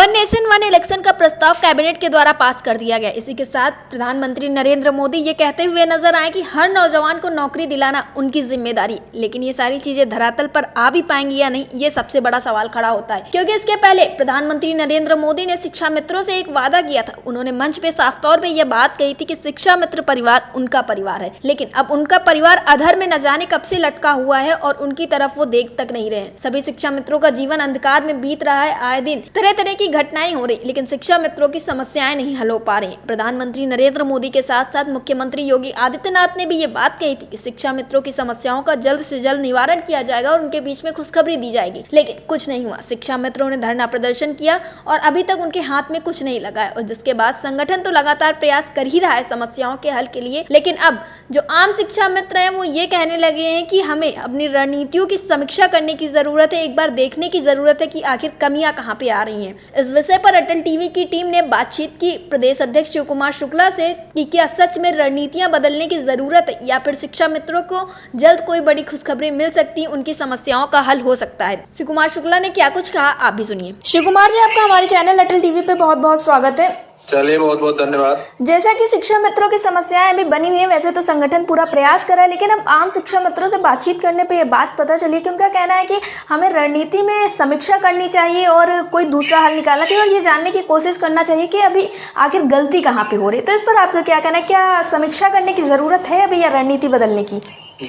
One nation one election का प्रस्ताव cabinet के द्वारा पास कर दिया गया। इसी के साथ प्रधानमंत्री नरेंद्र मोदी ये कहते हुए नजर आए कि हर नौजवान को नौकरी दिलाना उनकी जिम्मेदारी। लेकिन ये सारी चीजें धरातल पर आ भी पाएंगी या नहीं, ये सबसे बड़ा सवाल खड़ा होता है। क्योंकि इसके पहले प्रधानमंत्री नरेंद्र मोदी ने शिक्षा मित्रों से एक वादा किया था। उन्होंने मंच पे साफ तौर पर यह बात कही थी कि शिक्षा मित्र परिवार उनका परिवार है। लेकिन अब उनका परिवार अधर में न जाने कब से लटका हुआ है और उनकी तरफ वो देख तक नहीं रहे। सभी शिक्षा मित्रों का जीवन अंधकार में बीत रहा है। आए दिन तरह तरह की घटनाएं हो रही, लेकिन शिक्षा मित्रों की समस्याएं नहीं हल हो पा रही। प्रधानमंत्री नरेंद्र मोदी के साथ साथ मुख्यमंत्री योगी आदित्यनाथ ने भी ये बात कही थी कि शिक्षा मित्रों की समस्याओं का जल्द से जल्द निवारण किया जाएगा और उनके बीच में खुशखबरी दी जाएगी। लेकिन कुछ नहीं हुआ। शिक्षा मित्रों ने धरना प्रदर्शन किया और अभी तक उनके हाथ में कुछ नहीं लगा है। और जिसके बाद संगठन तो लगातार प्रयास कर ही रहा है समस्याओं के हल के लिए, लेकिन अब जो आम शिक्षा मित्र हैं वो ये कहने लगे हैं कि हमें अपनी रणनीतियों की समीक्षा करने की जरूरत है। एक बार देखने की जरूरत है कि आखिर कमियां कहां पे आ रही हैं। इस विषय पर अटल टीवी की टीम ने बातचीत की प्रदेश अध्यक्ष शिव कुमार शुक्ला से कि क्या सच में रणनीतियां बदलने की जरूरत है या फिर शिक्षा मित्रों को जल्द कोई बड़ी खुशखबरी मिल सकती है, उनकी समस्याओं का हल हो सकता है। शिव कुमार शुक्ला ने क्या कुछ कहा, आप भी सुनिए। शिव कुमार जी, आपका हमारे चैनल अटल टीवी पे बहुत बहुत स्वागत है। चलिए, बहुत बहुत धन्यवाद। जैसा कि शिक्षा मित्रों की समस्याएं अभी बनी हुई है, वैसे तो संगठन पूरा प्रयास कर रहा है, लेकिन अब आम शिक्षा मित्रों से बातचीत करने पे ये बात पता चली कि उनका कहना है कि हमें रणनीति में समीक्षा करनी चाहिए और कोई दूसरा हल निकालना चाहिए और ये जानने की कोशिश करना चाहिए कि अभी आखिर गलती कहाँ पे हो रही है। तो इस पर आपका क्या कहना है, क्या समीक्षा करने की जरूरत है अभी या रणनीति बदलने की?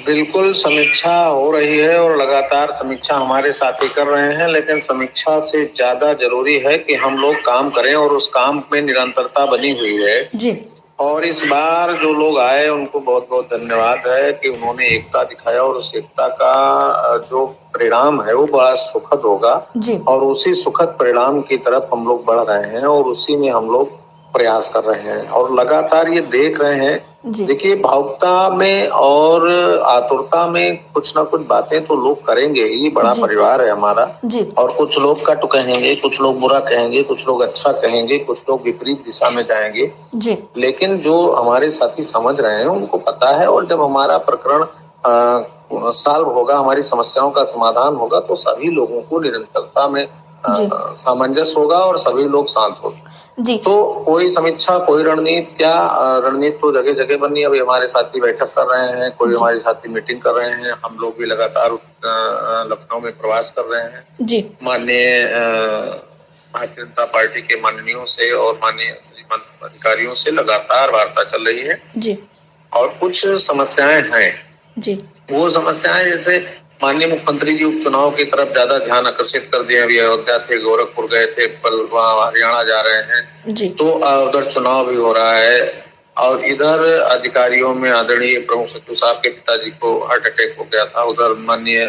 बिल्कुल समीक्षा हो रही है और लगातार समीक्षा हमारे साथी कर रहे हैं, लेकिन समीक्षा से ज्यादा जरूरी है कि हम लोग काम करें और उस काम में निरंतरता बनी हुई है जी। और इस बार जो लोग आए उनको बहुत बहुत धन्यवाद है कि उन्होंने एकता दिखाया और उस एकता का जो परिणाम है वो बड़ा सुखद होगा जी। और उसी सुखद परिणाम की तरफ हम लोग बढ़ रहे हैं और उसी में हम लोग प्रयास कर रहे हैं और लगातार ये देख रहे हैं। देखिए, भावुकता में और आतुरता में कुछ ना कुछ बातें तो लोग करेंगे। ये बड़ा परिवार है हमारा जी। और कुछ लोग कटु कहेंगे, कुछ लोग बुरा कहेंगे, कुछ लोग अच्छा कहेंगे, कुछ लोग विपरीत दिशा में जाएंगे जी। लेकिन जो हमारे साथी समझ रहे हैं उनको पता है और जब हमारा प्रकरण सॉल्व होगा, हमारी समस्याओं का समाधान होगा तो सभी लोगों को निरंतरता में सामंजस्य होगा और सभी लोग शांत होंगे जी। तो कोई समीक्षा, कोई रणनीति, क्या रणनीति तो जगह जगह बनी। अभी हमारे साथी बैठक कर रहे हैं, कोई हमारे साथी मीटिंग कर रहे हैं, हम लोग भी लगातार लखनऊ में प्रवास कर रहे हैं जी। माननीय भारतीय जनता पार्टी के माननीयों से और माननीय श्रीमंत अधिकारियों से लगातार वार्ता चल रही है जी। और कुछ समस्याएं हैं जी। वो समस्याएं जैसे माननीय मुख्यमंत्री जी उपचुनाव की तरफ ज्यादा ध्यान आकर्षित कर दिए। अभी अयोध्या थे, गोरखपुर गए थे, वहाँ हरियाणा जा रहे हैं जी। तो उधर चुनाव भी हो रहा है और इधर अधिकारियों में आदरणीय प्रमुख सचिव साहब के पिताजी को हार्ट अटैक हो गया था, उधर माननीय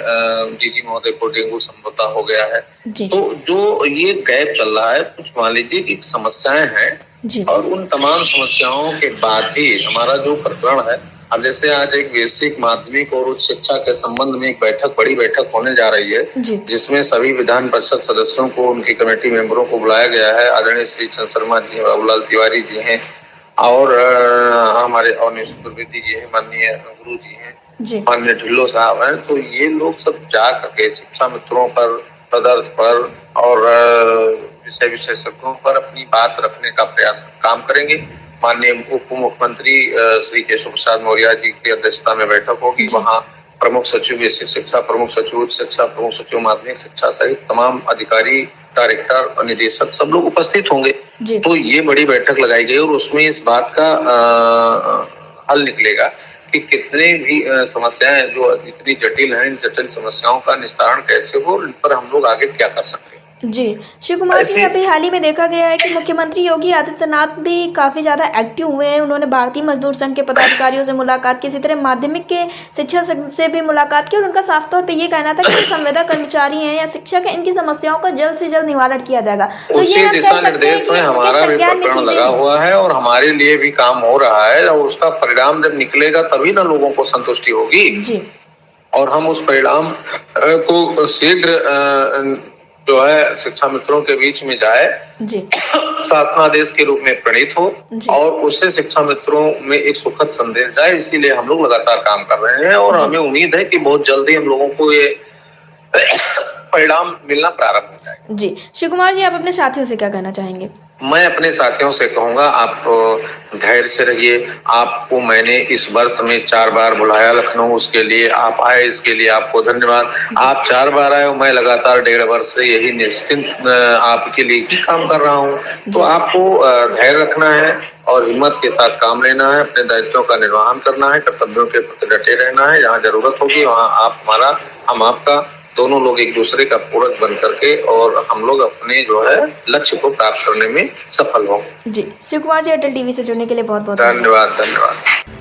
डीजी महोदय को डेंगू संभवतः हो गया है जी। तो जो ये गैप चल रहा है, कुछ मान लीजिए कि समस्याएं हैं और उन तमाम समस्याओं के बाद ही हमारा जो प्रकरण है, अब जैसे आज एक बेसिक माध्यमिक और उच्च शिक्षा के संबंध में एक बैठक, बड़ी बैठक होने जा रही है जिसमें सभी विधान परिषद सदस्यों को, उनकी कमेटी मेंबरों को बुलाया गया है। आदरणीय श्री चंद्र शर्मा जी, बाबूलाल तिवारी जी हैं और हमारे अवनीश चतुर्वेदी जी हैं, माननीय गुरु जी हैं, माननीय ढिल्लो साहब हैं। तो ये लोग सब जा करके शिक्षा मित्रों पर, पदार्थ पर और विषय विशेषज्ञों पर अपनी बात रखने का प्रयास काम करेंगे। माननीय उप मुख्यमंत्री श्री केशव प्रसाद मौर्य जी की अध्यक्षता में बैठक होगी। वहाँ प्रमुख सचिव बेसिक शिक्षा, प्रमुख सचिव उच्च शिक्षा, प्रमुख सचिव माध्यमिक शिक्षा सहित तमाम अधिकारी, डायरेक्टर और निदेशक सब लोग उपस्थित होंगे। तो ये बड़ी बैठक लगाई गई और उसमें इस बात का हल निकलेगा कि कितने भी समस्याएं जो इतनी जटिल हैं, इन जटिल समस्याओं का निस्तारण कैसे हो, इन पर हम लोग आगे क्या कर सकते हैं जी। शिव कुमार जी, अभी हाल ही में देखा गया है कि मुख्यमंत्री योगी आदित्यनाथ भी काफी ज्यादा एक्टिव हुए हैं। उन्होंने भारतीय मजदूर संघ के पदाधिकारियों से मुलाकात की, इसी तरह माध्यमिक के शिक्षा से भी मुलाकात की और उनका साफ तौर पे ये कहना था कि संविदा कर्मचारी हैं या शिक्षक है, इनकी समस्याओं का जल्द से जल्द निवारण किया जाएगा। तो ये दिशा निर्देश में हमारा भी प्रकरण लगा हुआ है और हमारे लिए भी काम हो रहा है और उसका परिणाम जब निकलेगा तभी ना लोगों को संतुष्टि होगी जी। और हम उस परिणाम को शीघ्र जो है शिक्षा मित्रों के बीच में जाए जी। शासनादेश के रूप में प्रणीत हो और उससे शिक्षा मित्रों में एक सुखद संदेश जाए। इसीलिए हम लोग लगातार काम कर रहे हैं और हमें उम्मीद है कि बहुत जल्दी हम लोगों को ये परिणाम मिलना प्रारंभ हो जाएगा। जी, शिव कुमार जी, आप अपने साथियों से क्या कहना चाहेंगे? मैं अपने साथियों से कहूंगा, आप धैर्य से रहिए। आपको मैंने इस वर्ष में 4 बार बुलाया लखनऊ, उसके लिए आप आए, इसके लिए आपको धन्यवाद। आप 4 बार आए हो, मैं लगातार 1.5 वर्ष से यही निश्चिंत आपके लिए ही काम कर रहा हूँ। तो आपको धैर्य रखना है और हिम्मत के साथ काम लेना है, अपने दायित्वों का निर्वहन करना है, कर्तव्यों के प्रति डटे रहना है। जहाँ जरूरत होगी वहाँ आप हमारा, हम आपका, दोनों लोग एक दूसरे का पूरक बन करके और हम लोग अपने जो है लक्ष्य को प्राप्त करने में सफल होंगे। जी, शिव कुमार जी, अटल टीवी से जुड़ने के लिए बहुत बहुत धन्यवाद।